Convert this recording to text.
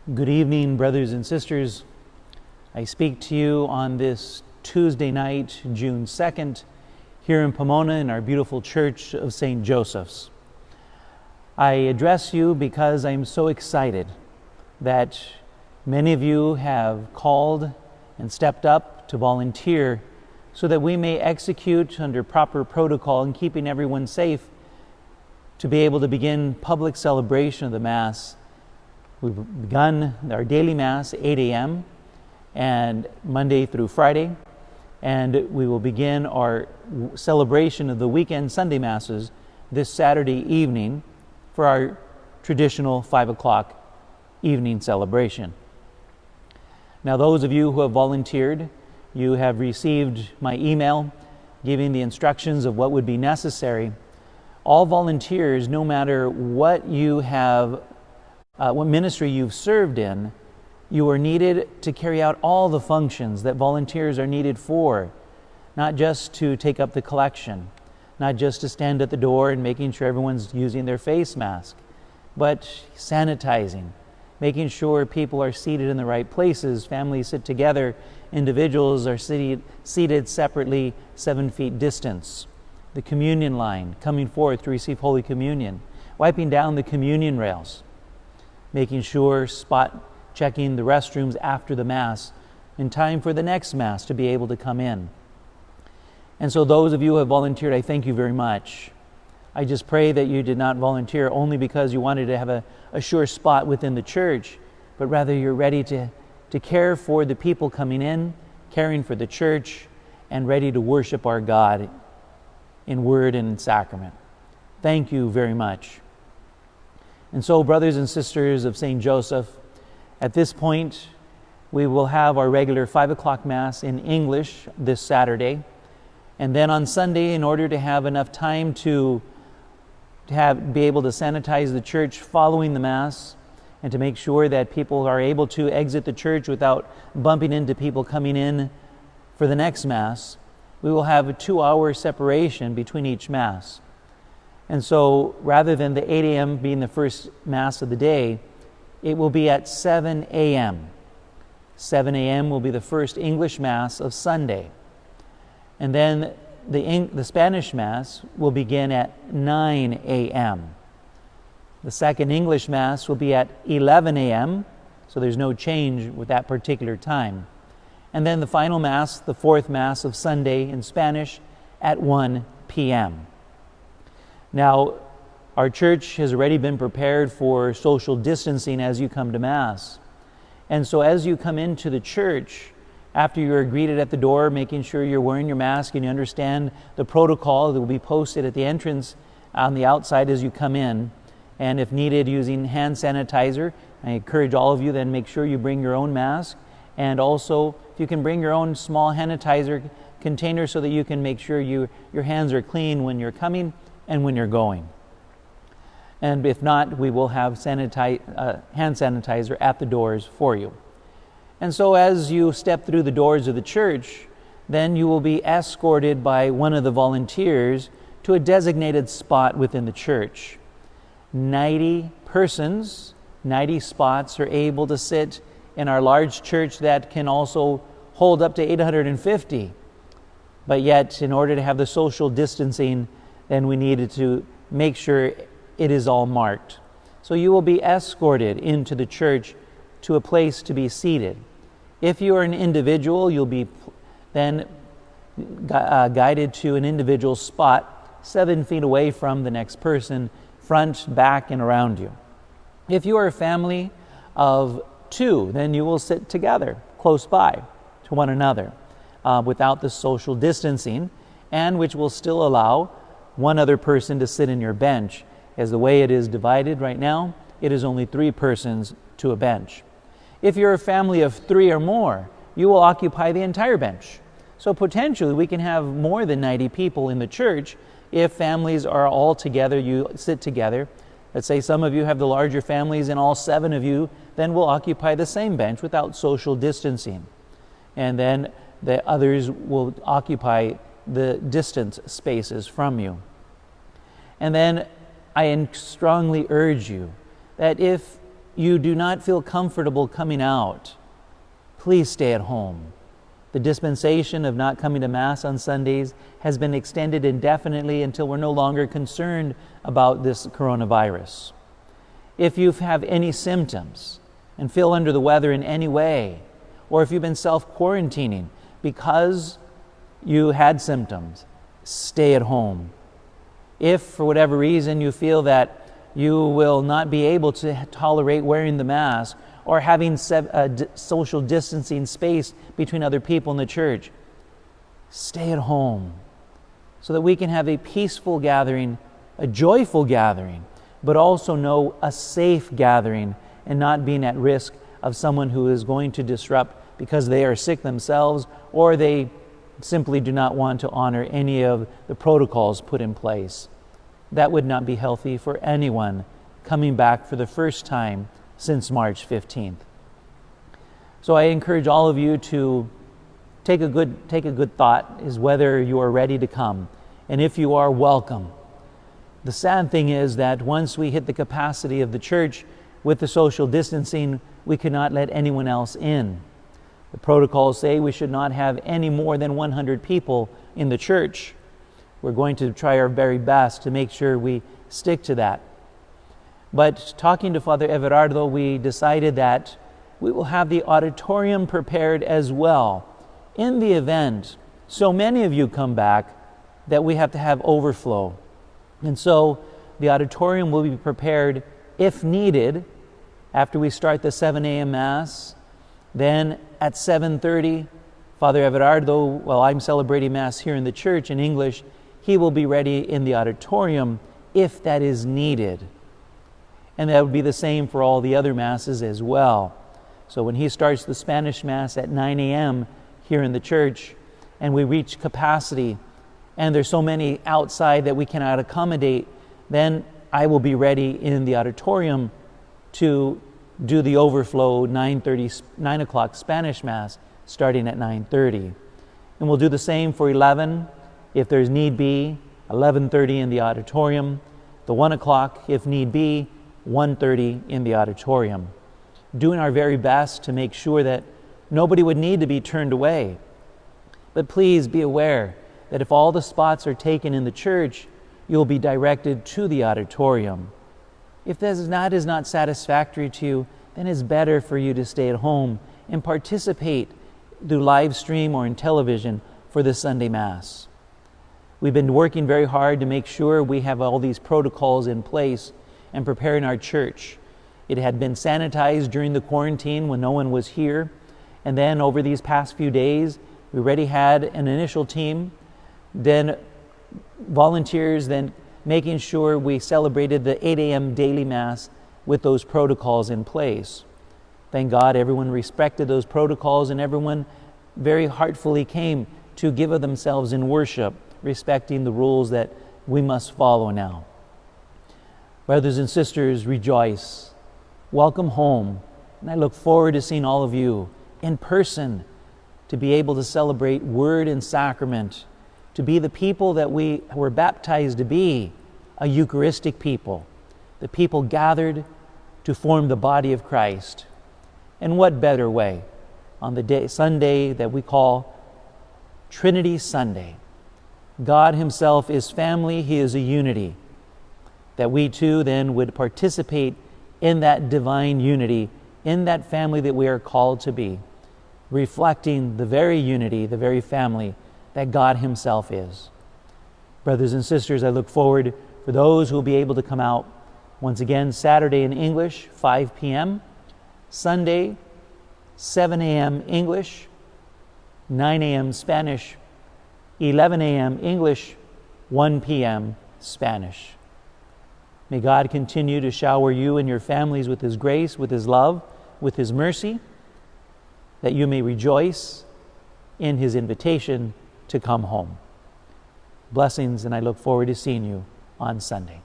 Good evening, brothers and sisters. I speak to you on this Tuesday night, June 2nd, here in Pomona in our beautiful church of St. Joseph's. I address you because I'm so excited that many of you have called and stepped up to volunteer so that we may execute under proper protocol and keeping everyone safe to be able to begin public celebration of the Mass. We've begun our daily Mass 8 a.m. and Monday through Friday, and we will begin our celebration of the weekend Sunday Masses this Saturday evening for our traditional 5 o'clock evening celebration. Now, those of you who have volunteered, you have received my email giving the instructions of what would be necessary. All volunteers, no matter what you have what ministry you've served in, you are needed to carry out all the functions that volunteers are needed for, not just to take up the collection, not just to stand at the door and making sure everyone's using their face mask, but sanitizing, making sure people are seated in the right places, families sit together, individuals are seated separately 7 feet distance, the communion line coming forth to receive Holy Communion, wiping down the communion rails, making sure spot checking the restrooms after the Mass in time for the next Mass to be able to come in. And so those of you who have volunteered, I thank you very much. I just pray that you did not volunteer only because you wanted to have a sure spot within the church, but rather you're ready to care for the people coming in, caring for the church, and ready to worship our God in word and in sacrament. Thank you very much. And so, brothers and sisters of St. Joseph, at this point, we will have our regular 5 o'clock Mass in English this Saturday. And then on Sunday, in order to have enough time to be able to sanitize the church following the Mass and to make sure that people are able to exit the church without bumping into people coming in for the next Mass, we will have a 2-hour separation between each Mass. And so rather than the 8 a.m. being the first Mass of the day, it will be at 7 a.m. 7 a.m. will be the first English Mass of Sunday. And then the Spanish Mass will begin at 9 a.m. The second English Mass will be at 11 a.m., so there's no change with that particular time. And then the final Mass, the fourth Mass of Sunday in Spanish, at 1 p.m. Now, our church has already been prepared for social distancing as you come to Mass. And so as you come into the church, after you're greeted at the door, making sure you're wearing your mask and you understand the protocol that will be posted at the entrance on the outside as you come in, and if needed, using hand sanitizer, I encourage all of you then make sure you bring your own mask, and also if you can bring your own small hand sanitizer container so that you can make sure your hands are clean when you're coming and when you're going. And if not, we will have hand sanitizer at the doors for you. And so as you step through the doors of the church, then you will be escorted by one of the volunteers to a designated spot within the church. 90 persons, 90 spots are able to sit in our large church that can also hold up to 850. But yet, in order to have the social distancing, then we needed to make sure it is all marked. So you will be escorted into the church to a place to be seated. If you are an individual, you'll be then guided to an individual spot 7 feet away from the next person, front, back, and around you. If you are a family of 2, then you will sit together close by to one another without the social distancing, and which will still allow one other person to sit in your bench. As the way it is divided right now, it is only 3 persons to a bench. If you're a family of 3 or more, you will occupy the entire bench. So potentially we can have more than 90 people in the church if families are all together, you sit together. Let's say some of you have the larger families and all 7 of you then will occupy the same bench without social distancing. And then the others will occupy the distant spaces from you. And then I strongly urge you that if you do not feel comfortable coming out, please stay at home. The dispensation of not coming to Mass on Sundays has been extended indefinitely until we're no longer concerned about this coronavirus. If you have any symptoms and feel under the weather in any way, or if you've been self-quarantining because you had symptoms, stay at home. If, for whatever reason, you feel that you will not be able to tolerate wearing the mask or having social distancing space between other people in the church, stay at home so that we can have a peaceful gathering, a joyful gathering, but also know a safe gathering and not being at risk of someone who is going to disrupt because they are sick themselves or they simply do not want to honor any of the protocols put in place. That would not be healthy for anyone coming back for the first time since March 15th. So I encourage all of you to take a good thought is whether you are ready to come. And if you are, welcome. The sad thing is that once we hit the capacity of the church with the social distancing, we cannot let anyone else in. The protocols say we should not have any more than 100 people in the church. We're going to try our very best to make sure we stick to that. But talking to Father Everardo, we decided that we will have the auditorium prepared as well in the event so many of you come back that we have to have overflow. And so the auditorium will be prepared if needed after we start the 7 a.m. Mass. Then at 7:30, Father Everardo, while I'm celebrating Mass here in the church in English, he will be ready in the auditorium if that is needed. And that would be the same for all the other Masses as well. So when he starts the Spanish Mass at 9 a.m. here in the church, and we reach capacity, and there's so many outside that we cannot accommodate, then I will be ready in the auditorium to do the overflow 9 o'clock Spanish Mass starting at 9:30. And we'll do the same for 11, if there's need be, 11:30 in the auditorium, the 1 o'clock, if need be, 1:30 in the auditorium. Doing our very best to make sure that nobody would need to be turned away. But please be aware that if all the spots are taken in the church, you'll be directed to the auditorium. If this is not satisfactory to you, then it's better for you to stay at home and participate through live stream or in television for the Sunday Mass. We've been working very hard to make sure we have all these protocols in place and preparing our church. It had been sanitized during the quarantine when no one was here. And then over these past few days, we already had an initial team, then volunteers, then making sure we celebrated the 8 a.m. daily Mass with those protocols in place. Thank God everyone respected those protocols and everyone very heartfully came to give of themselves in worship, respecting the rules that we must follow now. Brothers and sisters, rejoice. Welcome home. And I look forward to seeing all of you in person, to be able to celebrate Word and Sacrament, to be the people that we were baptized to be, a Eucharistic people, the people gathered to form the body of Christ. And what better way on the Sunday that we call Trinity Sunday. God Himself is family, He is a unity. That we too then would participate in that divine unity, in that family that we are called to be, reflecting the very unity, the very family that God Himself is. Brothers and sisters, I look forward for those who will be able to come out once again Saturday in English, 5 p.m., Sunday, 7 a.m. English, 9 a.m. Spanish, 11 a.m. English, 1 p.m. Spanish. May God continue to shower you and your families with His grace, with His love, with His mercy, that you may rejoice in His invitation to come home. Blessings, and I look forward to seeing you on Sunday.